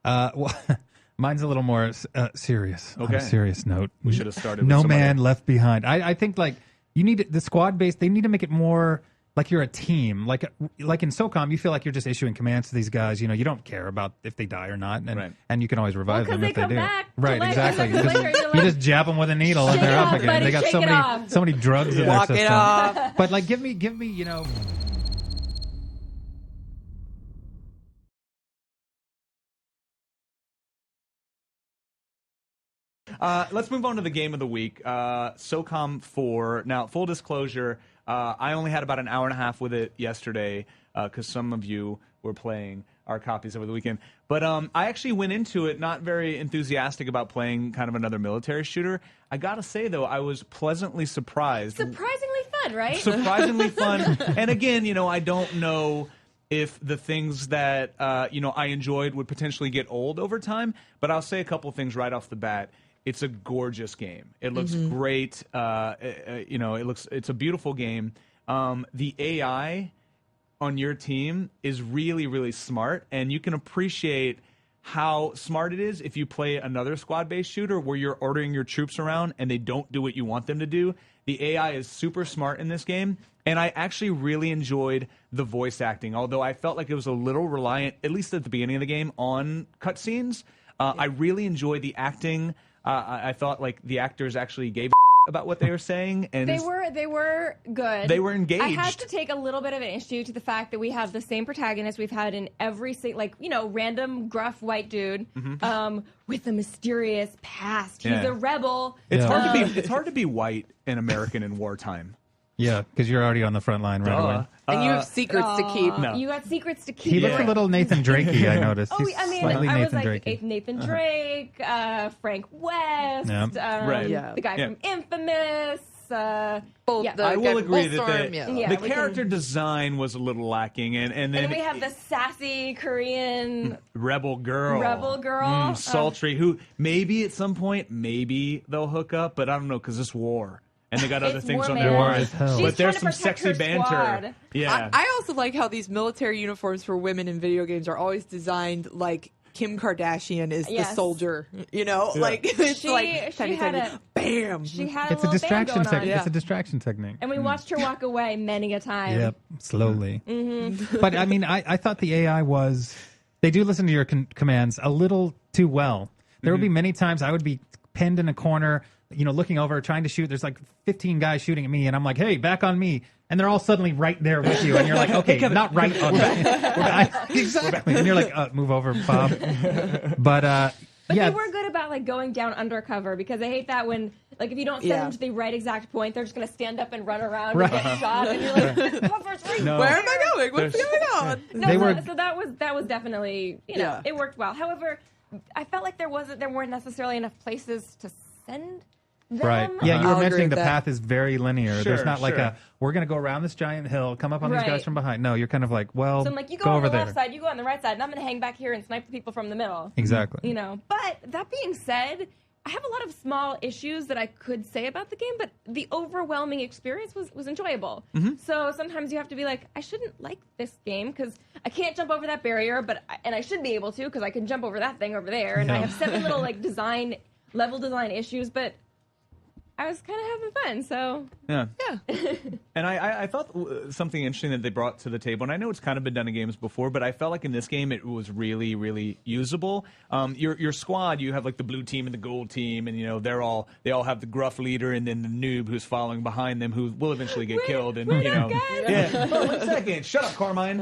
Well, mine's a little more serious. Okay. On a serious note, We should have started with No some Man other- Left Behind. I think like you need the squad based. They need to make it more like you're a team. Like in SOCOM, you feel like you're just issuing commands to these guys. You don't care about if they die or not, and Right. and you can always revive them if they come do. back to Right, life exactly. seconds later, you're You like, just jab them with a needle and "Shake they're it up off, again. buddy, They got shake so it off." many drugs in their Walk it system. off. But like, give me, Let's move on to the game of the week. SOCOM 4. Now, full disclosure, I only had about an hour and a half with it yesterday because some of you were playing our copies over the weekend. But I actually went into it not very enthusiastic about playing kind of another military shooter. I got to say, though, I was pleasantly surprised. surprisingly fun, right? Surprisingly fun. And again, I don't know if the things that, I enjoyed would potentially get old over time. But I'll say a couple things right off the bat. It's a gorgeous game. It looks great. It's a beautiful game. The AI on your team is really, really smart, and you can appreciate how smart it is if you play another squad-based shooter where you're ordering your troops around and they don't do what you want them to do. The AI is super smart in this game, and I actually really enjoyed the voice acting, although I felt like it was a little reliant, at least at the beginning of the game, on cutscenes. I really enjoyed the acting. I thought like the actors actually gave about what they were saying, and They were good. They were engaged. I have to take a little bit of an issue to the fact that we have the same protagonist we've had in every random gruff white dude with a mysterious past. He's Yeah. a rebel. It's hard to be white and American in wartime. yeah, because you're already on the front line right away. And you have secrets to keep. No. You got secrets to keep. He looks a little Nathan Drakey, I noticed. Oh, He's I mean, slightly I was Nathan like Drakey. Nathan Drake, Frank West, Yeah. Right. Yeah. the guy Yeah. from Infamous. Both Yeah. the I will agree that Bullstorm, the, Yeah, the we character can- design was a little lacking, and then And we have the sassy Korean rebel girl, sultry, who maybe at some point maybe they'll hook up, but I don't know because it's war. And they got other It's things war, on man. their War mind. as hell. She's But there's trying some to protect sexy her banter. squad. Yeah. I also like how these military uniforms for women in video games are always designed like Kim Kardashian is the Yes. soldier. Like it's She like tiny, had tiny, bam. She had It's a little band distraction going on. technique. Yeah. It's a distraction technique. And we watched her walk away many a time. Yep, slowly. Mm-hmm. But I mean, I thought the AI was. They do listen to your commands a little too well. There would be many times I would be pinned in a corner, looking over, trying to shoot. There's like 15 guys shooting at me, and I'm like, "Hey, back on me!" And they're all suddenly right there with you, and you're like, "Okay, not right on me." Exactly. And you're like, "Move over, Bob." But yeah, They were good about like going down undercover because I hate that when if you don't send them to the right exact point, they're just gonna stand up and run around and get shot, and you're like, "Cover's right No. Where am I going? What's going on? No, They so, were- so that was definitely Yeah. it worked well. However, I felt like there weren't necessarily enough places to send them. right. Yeah, you I'll were agree mentioning with the that. path is very linear. Sure, There's not like sure. we're going to go around this giant hill, come up on these Right. guys from behind. No, you're kind of like, well, So I'm like, you go go on over the there. left side, you go on the right side, and I'm gonna hang back here and snipe the people from the middle. Exactly. But that being said, I have a lot of small issues that I could say about the game, but the overwhelming experience was enjoyable. So sometimes you have to be like, I shouldn't like this game because I can't jump over that barrier, and I should be able to because I can jump over that thing over there, and I Yeah. have 7 little level design issues, but I was kind of having fun. So Yeah. Yeah. And I thought something interesting that they brought to the table, and I know it's kind of been done in games before, but I felt like in this game it was really, really usable. Your squad, you have like the blue team and the gold team, and they all have the gruff leader and then the noob who's following behind them who will eventually get killed. And yeah. Oh, 1 second, shut up, Carmine.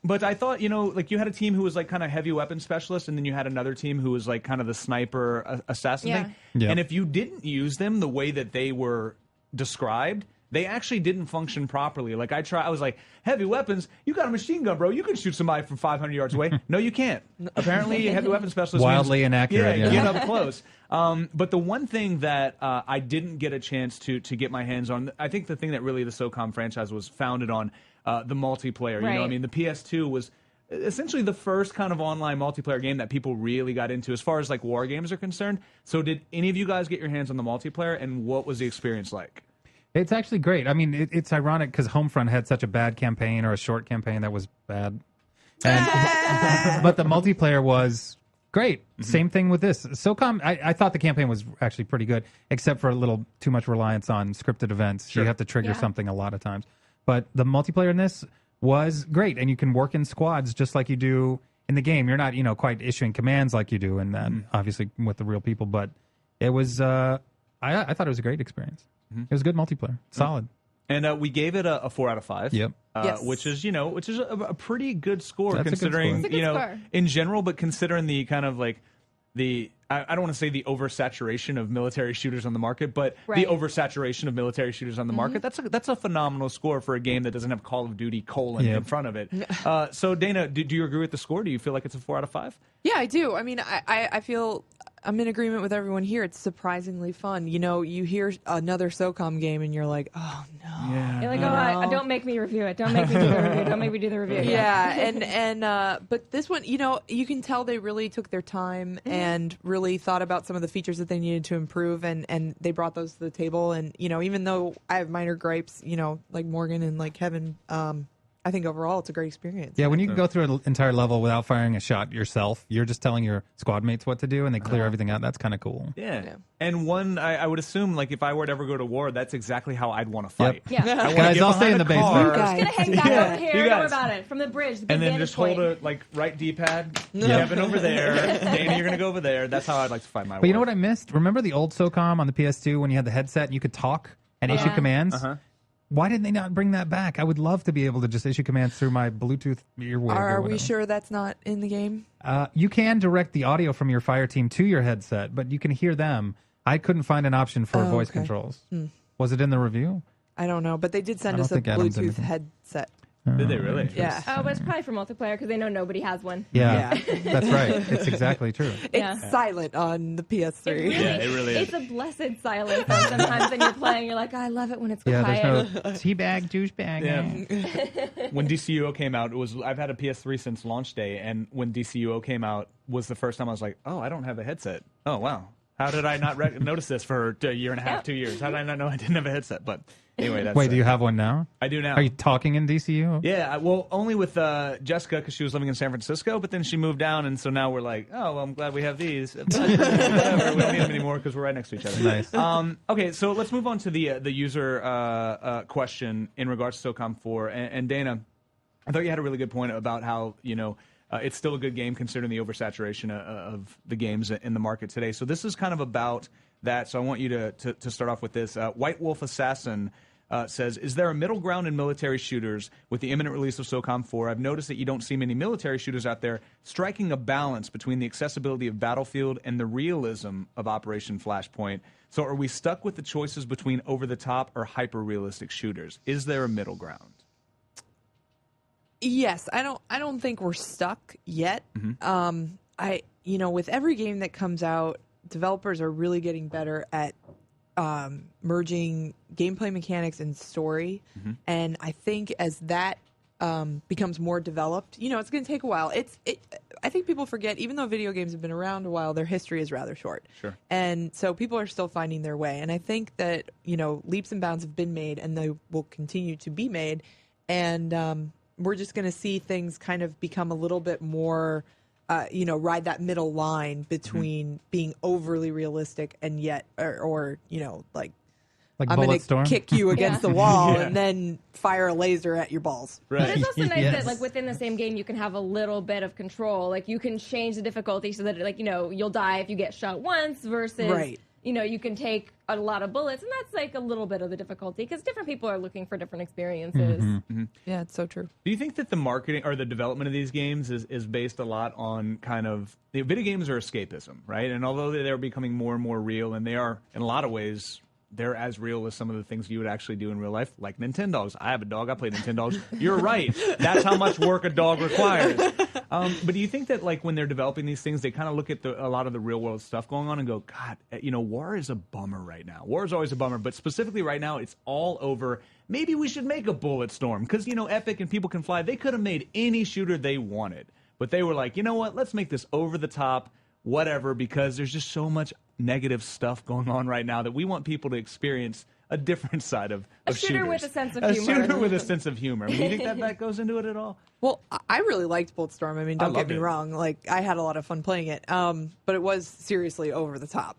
But I thought, like you had a team who was like kind of heavy weapon specialist, and then you had another team who was like kind of the sniper assassin Yeah. thing. Yeah. And if you didn't use them the way that they were described, they actually didn't function properly. Like I was like, heavy weapons, you got a machine gun, bro. You can shoot somebody from 500 yards away. No, you can't. Apparently, heavy weapon specialist Wildly means, inaccurate, yeah. get up close. But the one thing that I didn't get a chance to get my hands on, I think the thing that really the SOCOM franchise was founded on, the multiplayer. Right. I mean, the PS2 was essentially the first kind of online multiplayer game that people really got into as far as like war games are concerned. So did any of you guys get your hands on the multiplayer, and what was the experience like? It's actually great. I mean, it's ironic because Homefront had such a bad campaign or a short campaign that was bad. And, but the multiplayer was great. Same thing with this. SOCOM, I thought the campaign was actually pretty good, except for a little too much reliance on scripted events. Sure. You have to trigger Yeah. something a lot of times. But the multiplayer in this was great, and you can work in squads just like you do in the game. You're not, quite issuing commands like you do, and then obviously with the real people. But it was, I thought it was a great experience. It was good multiplayer, solid. And we gave it a 4 out of 5. Yep. Yes. Which is a pretty good score That's a good considering score. It's a good score. in general, but considering the kind of like I don't want to say the oversaturation of military shooters on the market, but the Right. oversaturation of military shooters on the market. That's a phenomenal score for a game that doesn't have Call of Duty : in front of it. So Dana, do you agree with the score? Do you feel like it's a 4 out of 5? Yeah, I do. I mean, I feel I'm in agreement with everyone here. It's surprisingly fun. You hear another SOCOM game and you're like, oh no. Yeah. You're like, don't make me review it. Don't make me do the review. Don't make me do the review. Yeah, but this one, you can tell they really took their time and really thought about some of the features that they needed to improve, and they brought those to the table. And even though I have minor gripes, like Morgan and like Kevin, I think overall it's a great experience. Yeah, when you can go through an entire level without firing a shot yourself, you're just telling your squad mates what to do, and they clear everything out. That's kind of cool. Yeah. And one, I would assume, like, if I were to ever go to war, that's exactly how I'd want to fight. Yeah. I wanna Guys, get I'll stay behind in the a car, basement. You guys. Just gonna hang back over here. You Don't worry guys. about it. From the bridge, the and then vantage just hold point. a right D-pad. Kevin over there. Dana, you're gonna go over there. That's how I'd like to fight my war. But you know what I missed? Remember the old SOCOM on the PS2 when you had the headset and you could talk and issue commands? Why didn't they not bring that back? I would love to be able to just issue commands through my Bluetooth earwig. Are or we whatever. sure that's not in the game? You can direct the audio from your fire team to your headset, but you can hear them. I couldn't find an option for voice okay. controls. Was it in the review? I don't know, but they did send I us don't a think Adam's Bluetooth anything. headset. Did they really? Yeah. Oh, but it's probably for multiplayer because they know nobody has one. Yeah, that's right. It's exactly true. Yeah. It's silent on the PS3. Yeah, it really is. It's a blessed silence. And sometimes when you're playing, you're like, I love it when it's Yeah, quiet. there's no teabag, douchebag. Yeah. When DCUO came out, I've had a PS3 since launch day, and when DCUO came out was the first time I was like, oh, I don't have a headset. Oh, wow. How did I not notice this for a year and a half, 2 years? How did I not know I didn't have a headset? But anyway, that's Wait, do you have one now? I do now. Are you talking in DCU? Yeah, well, only with Jessica because she was living in San Francisco, but then she moved down, and so now we're like, oh, well, I'm glad we have these. But whatever, we don't need them anymore because we're right next to each other. Nice. Okay, so let's move on to the user question in regards to SOCOM 4. And Dana, I thought you had a really good point about how, it's still a good game considering the oversaturation of the games in the market today. So this is kind of about that. So I want you to start off with this. White Wolf Assassin says, is there a middle ground in military shooters with the imminent release of SOCOM 4? I've noticed that you don't see many military shooters out there striking a balance between the accessibility of Battlefield and the realism of Operation Flashpoint. So are we stuck with the choices between over-the-top or hyper-realistic shooters? Is there a middle ground? Yes, I don't think we're stuck yet. With every game that comes out, developers are really getting better at merging gameplay mechanics and story. And I think as that becomes more developed, it's going to take a while. I think people forget, even though video games have been around a while, their history is rather short. Sure. And so people are still finding their way. And I think that, leaps and bounds have been made and they will continue to be made. And we're just going to see things kind of become a little bit more, ride that middle line between being overly realistic and yet, or like I'm going Bulletstorm? to kick you against the wall Yeah. and then fire a laser at your balls. But Right. it's also nice Yes. that, like, within the same game, you can have a little bit of control. Like, you can change the difficulty so that, like, you'll die if you get shot once versus, Right. You can take a lot of bullets. And that's, like, a little bit of the difficulty because different people are looking for different experiences. Yeah, it's so true. Do you think that the marketing or the development of these games is based a lot on kind of the video games are escapism, right? And although they're becoming more and more real, and they are in a lot of ways, they're as real as some of the things you would actually do in real life, like Nintendogs. I have a dog. I play Nintendogs. You're right. That's how much work a dog requires. But do you think that, like, when they're developing these things, they kind of look at a lot of the real world stuff going on and go, God, war is a bummer right now. War is always a bummer, but specifically right now, it's all over. Maybe we should make a Bulletstorm because, Epic and People Can Fly, they could have made any shooter they wanted. But they were like, you know what? Let's make this over the top, whatever, because there's just so much negative stuff going on right now that we want people to experience a different side of A shooter shooters. with a sense of A humor. shooter with a sense of humor. I mean, do you think that goes into it at all? Well, I really liked Bulletstorm. I mean, don't get loved me it. wrong. Like, I had a lot of fun playing it. But it was seriously over the top.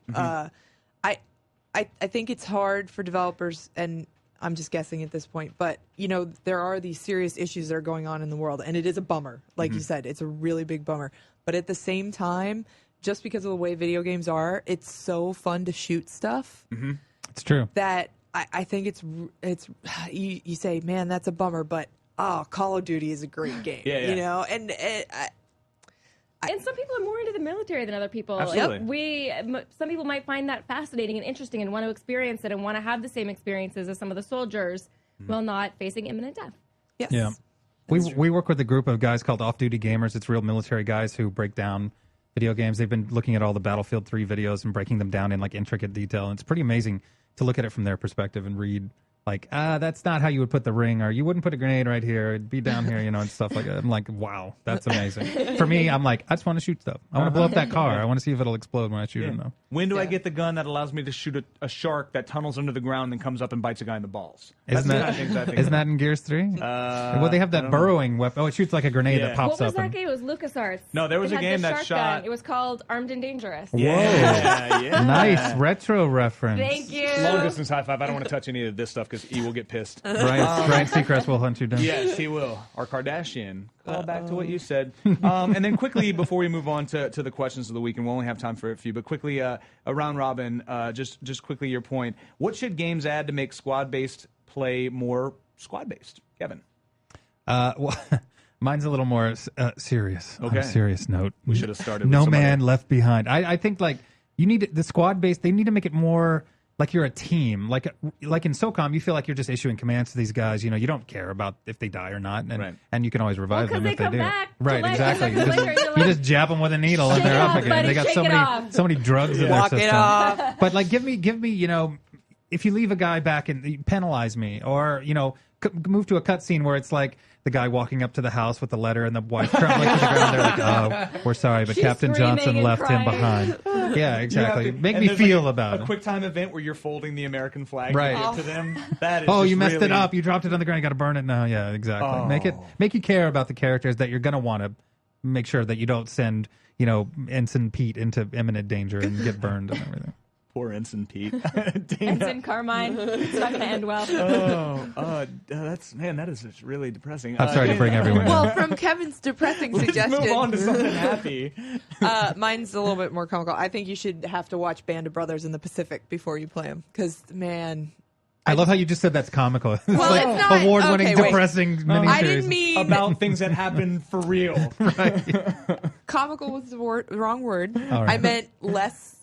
I think it's hard for developers, and I'm just guessing at this point, but, you know, there are these serious issues that are going on in the world, and it is a bummer. Like you said, it's a really big bummer. But at the same time, just because of the way video games are, it's so fun to shoot stuff. It's true. That I think it's you say, man, that's a bummer, but Call of Duty is a great game. Yeah. You know, and And some people are more into the military than other people. Absolutely. Some people might find that fascinating and interesting and want to experience it and want to have the same experiences as some of the soldiers while not facing imminent death. yes. Yeah. We work with a group of guys called Off Duty Gamers. It's real military guys who break down video games. They've been looking at all the Battlefield 3 videos and breaking them down in like intricate detail. And it's pretty amazing to look at it from their perspective and read like, that's not how you would put the ring, or you wouldn't put a grenade right here. It'd be down here, you know, and stuff like that. I'm like, wow, that's amazing. For me, I'm like, I just want to shoot stuff. I want to blow up that car. I want to see if it'll explode when I shoot it, though. When do I get the gun that allows me to shoot a shark that tunnels under the ground and comes up and bites a guy in the balls? Isn't that in Gears 3? Well, they have that burrowing weapon. Oh, it shoots like a grenade that pops What was up. that game? It was LucasArts. No, there was It a had game the that shark shot. gun. It was called Armed and Dangerous. Whoa. Yeah. Nice retro reference. Thank you. Long distance high five. I don't want to touch any of this stuff because E will get pissed. Brian Seacrest will hunt you down. Yes, he will. Our Kardashian. Call back to what you said. And then quickly, before we move on to the questions of the week, and we'll only have time for a few, but quickly, a round robin, just quickly your point. What should games add to make squad-based play more squad-based? Kevin? Well, mine's a little more serious. Okay. On a serious note. We should have started with No some Man other- Left Behind. I think, like, you need the squad-based, they need to make it more like you're a team. Like in SOCOM, you feel like you're just issuing commands to these guys. You know, you don't care about if they die or not, and you can always revive them if they do. Right, exactly. You You just jab them with a needle and they're up again. buddy, They got so many drugs in their Walk system. it off. But like, give me, you know, if you leave a guy back and penalize me, or you know, move to a cutscene where it's like the guy walking up to the house with the letter and the wife crumbling to the ground. They're like, "Oh, we're sorry, but She's Captain Johnson screaming and left him crying." behind." Yeah, exactly. Make and me there's feel like about a it. quick time event where you're folding the American flag Right. to give to them. That is Oh, just you messed it really- up. You dropped it on the ground. You got to burn it now. Yeah, exactly. Oh. Make you care about the characters that you're gonna want to make sure that you don't send, you know, Ensign Pete into imminent danger and get burned and everything. Poor Ensign Pete. Ensign Carmine. It's not going to end well. That is just really depressing. I'm sorry to bring everyone down. Well, from Kevin's depressing Let's suggestion, move on to something happy. mine's a little bit more comical. I think you should have to watch Band of Brothers in the Pacific before you play them, because man. I love how you just said that's comical. It's Well, like it's not- award-winning, okay, wait. depressing miniseries. I didn't mean About things that happen for real. comical was the wrong word. right. I meant less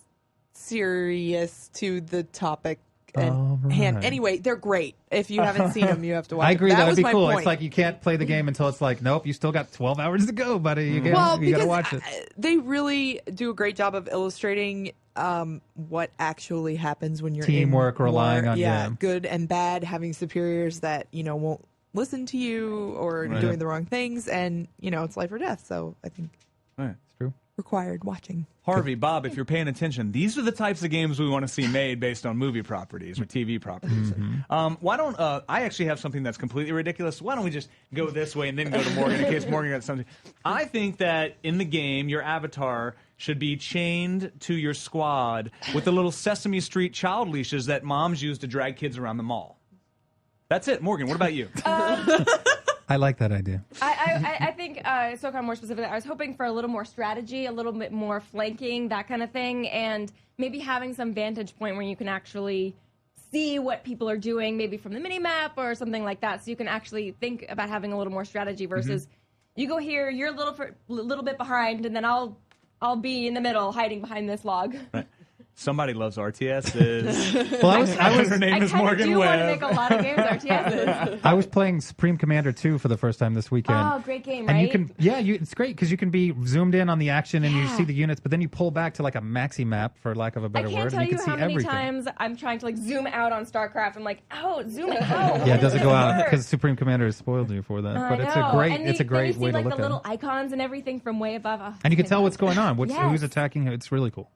serious to the topic and All hand. right. Anyway, they're great. If you haven't seen them, you have to watch I agree. them. That would was be my cool. point. It's like you can't play the game until it's like, nope, you still got 12 hours to go, buddy. You well, got because to watch it. they really do a great job of illustrating what actually happens when you're Teamwork, in relying war. on good and bad, having superiors that won't listen to you or doing the wrong things, and it's life or death. So I think It's true. required watching. Harvey, Bob, if you're paying attention, these are the types of games we want to see made based on movie properties or TV properties. Why don't I actually have something that's completely ridiculous? Why don't we just go this way and then go to Morgan in case Morgan got something? I think that in the game, your avatar should be chained to your squad with the little Sesame Street child leashes that moms use to drag kids around the mall. That's it. Morgan, what about you? I like that idea. I think SOCOM more specifically, I was hoping for a little more strategy, a little bit more flanking, that kind of thing, and maybe having some vantage point where you can actually see what people are doing, maybe from the mini-map or something like that, so you can actually think about having a little more strategy versus you go here, you're a little bit behind, and then I'll be in the middle, hiding behind this log. Right. Somebody loves RTSs. Well, I was Her name I is kind of Morgan do want to Webb. make a lot of games RTSs. I was playing Supreme Commander 2 for the first time this weekend. Oh, great game, And right? you can, it's great because you can be zoomed in on the action and you see the units, but then you pull back to like a maxi map, for lack of a better I can't word, tell and you you can how see many everything. times I'm trying to zoom out on StarCraft. I'm like, zooming out. Yeah, it doesn't go out because Supreme Commander has spoiled you for that. But it's a great way to look the at little it. icons and everything from way above. Oh, And you can tell what's fantastic. going on, Yes. who's attacking. It's really cool.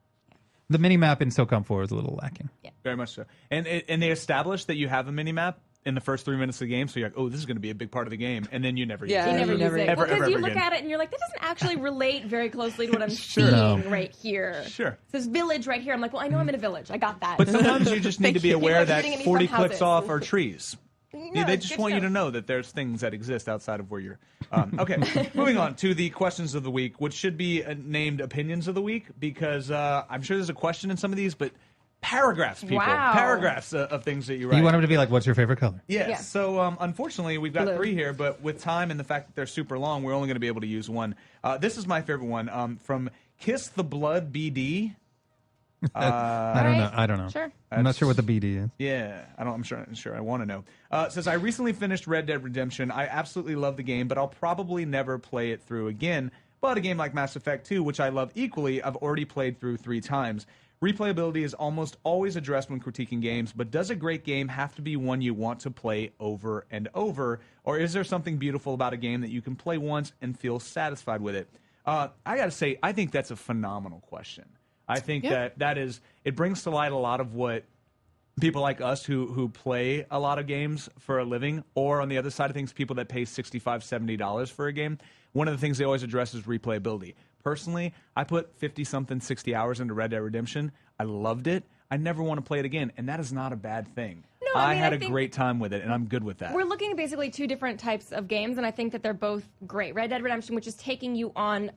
The mini-map in SOCOM 4 is a little lacking. Yeah. Very much so. And they established that you have a mini-map in the first 3 minutes of the game, so you're like, oh, this is going to be a big part of the game, and then you never use Yeah, it. You never use it. Ever, Because ever you look again. at it and you're like, that doesn't actually relate very closely to what I'm Sure. seeing right here. Sure. It says village right here. I'm like, well, I know I'm in a village. I got that. But sometimes you just need to be aware People are that shooting at me 40 from clicks houses. off are trees. No, They it's just good want you know. to know that there's things that exist outside of where you're. Okay, moving on to the questions of the week, which should be named opinions of the week, because I'm sure there's a question in some of these, but paragraphs, people. Wow. Paragraphs of things that you write. You want him to be like, what's your favorite color? Yes. Yeah. So, unfortunately, we've got Blue. 3 here, but with time and the fact that they're super long, we're only going to be able to use one. This is my favorite one from Kiss the Blood BD. I don't know. Sure. I'm not sure what the BD is. Yeah, I'm sure I want to know. It says, I recently finished Red Dead Redemption. I absolutely love the game, but I'll probably never play it through again. But a game like Mass Effect 2, which I love equally, I've already played through 3 times. Replayability is almost always addressed when critiquing games, but does a great game have to be one you want to play over and over? Or is there something beautiful about a game that you can play once and feel satisfied with it? I got to say, I think that's a phenomenal question. I think that is, it brings to light a lot of what people like us who play a lot of games for a living, or on the other side of things, people that pay $65, $70 for a game. One of the things they always address is replayability. Personally, I put 50-something, 60 hours into Red Dead Redemption. I loved it. I never want to play it again, and that is not a bad thing. No, I mean, had I a think great time with it, and I'm good with that. We're looking at basically 2 different types of games, and I think that they're both great. Red Dead Redemption, which is taking you on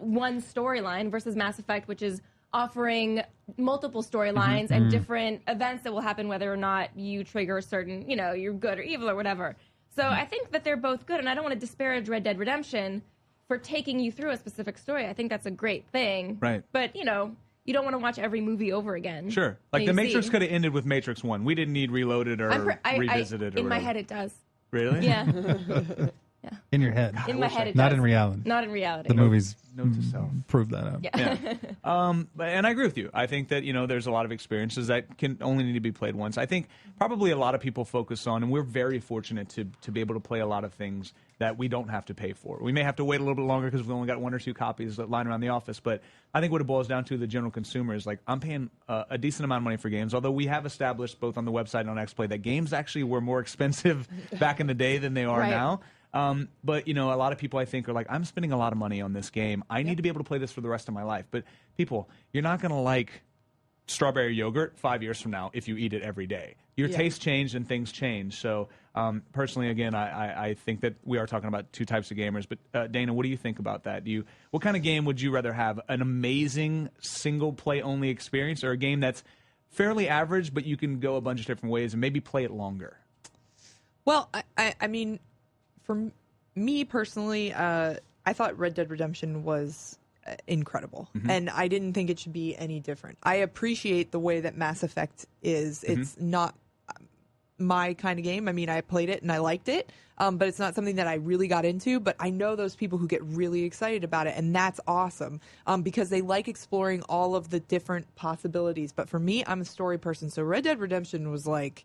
one storyline, versus Mass Effect, which is offering multiple storylines and different events that will happen whether or not you trigger a certain, you're good or evil or whatever. So I think that they're both good, and I don't want to disparage Red Dead Redemption for taking you through a specific story. I think that's a great thing. Right. But, you don't want to watch every movie over again. Sure. Like, The Matrix could have ended with Matrix 1. We didn't need Reloaded or Revisited. In my head, it does. Really? Yeah. In your head. In my head, it does. Not in reality. Not in reality. The movies Note to self. prove that out. Yeah. And I agree with you. I think that, there's a lot of experiences that can only need to be played once. I think probably a lot of people focus on, and we're very fortunate to be able to play a lot of things that we don't have to pay for. We may have to wait a little bit longer because we've only got 1 or 2 copies lying around the office, but I think what it boils down to, the general consumer, is like, I'm paying a decent amount of money for games, although we have established both on the website and on XPlay that games actually were more expensive back in the day than they are Right. now. But, a lot of people, I think, are like, I'm spending a lot of money on this game. I need to be able to play this for the rest of my life. But people, you're not going to like strawberry yogurt 5 years from now if you eat it every day. Your taste changed and things change. So, personally, again, I think that we are talking about 2 types of gamers. But, Dana, what do you think about that? What kind of game would you rather have? An amazing single-play-only experience, or a game that's fairly average, but you can go a bunch of different ways and maybe play it longer? Well, I mean, for me personally, I thought Red Dead Redemption was incredible, and I didn't think it should be any different. I appreciate the way that Mass Effect is. It's not my kind of game. I mean, I played it and I liked it, but it's not something that I really got into. But I know those people who get really excited about it, and that's awesome because they like exploring all of the different possibilities. But for me, I'm a story person, so Red Dead Redemption was like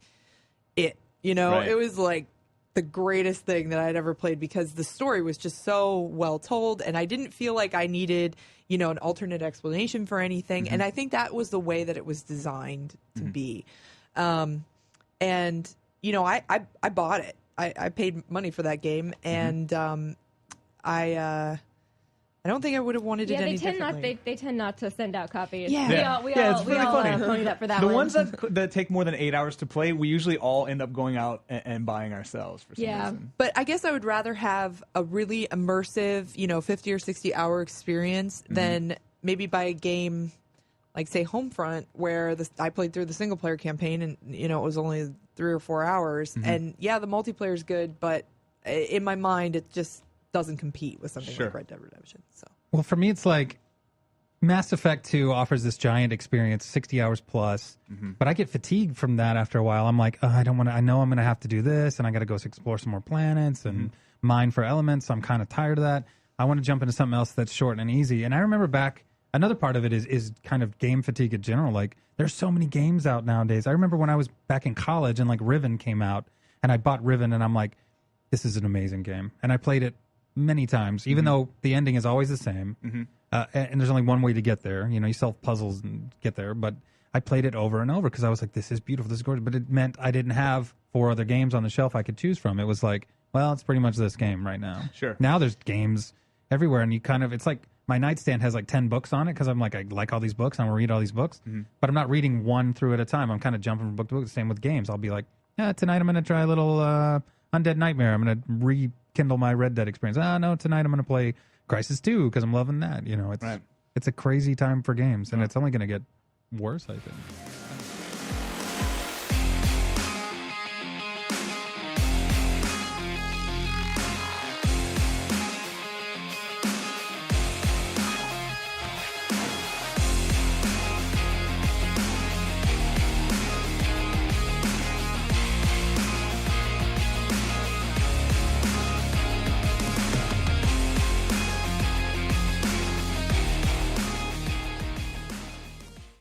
it. Right. It was like the greatest thing that I'd ever played because the story was just so well told, and I didn't feel like I needed, an alternate explanation for anything. And I think that was the way that it was designed to be. And I bought it. I paid money for that game, and I don't think I would have wanted it any differently. They tend not to send out copies. Yeah. We it's all really funny. ponied up for that The one. ones that take more than 8 hours to play, we usually all end up going out and buying ourselves for some reason. But I guess I would rather have a really immersive, 50 or 60 hour experience than maybe buy a game like, say, Homefront, where I played through the single player campaign and, it was only 3 or 4 hours. And yeah, the multiplayer is good, but in my mind, it just doesn't compete with something like Red Dead Redemption. So, well, for me, it's like Mass Effect 2 offers this giant experience, 60 hours plus, but I get fatigued from that after a while. I'm like, I don't want to. I know I'm going to have to do this, and I got to go explore some more planets and mine for elements. So I'm kind of tired of that. I want to jump into something else that's short and easy. And I remember back, another part of it is kind of game fatigue in general. Like, there's so many games out nowadays. I remember when I was back in college and like Riven came out, and I bought Riven, and I'm like, this is an amazing game, and I played it many times, even though the ending is always the same. and there's only one way to get there. You solve puzzles and get there. But I played it over and over because I was like, this is beautiful, this is gorgeous. But it meant I didn't have 4 other games on the shelf I could choose from. It was like, well, it's pretty much this game right now. Sure. Now there's games everywhere, and it's like my nightstand has like 10 books on it because I'm like, I like all these books. I'm going to read all these books. But I'm not reading one through at a time. I'm kind of jumping from book to book. Same with games. I'll be like, tonight I'm going to try a little Undead Nightmare. I'm going to rekindle my Red Dead experience. No, tonight I'm going to play Crisis 2 because I'm loving that. It's a crazy time for games, and it's only going to get worse, I think.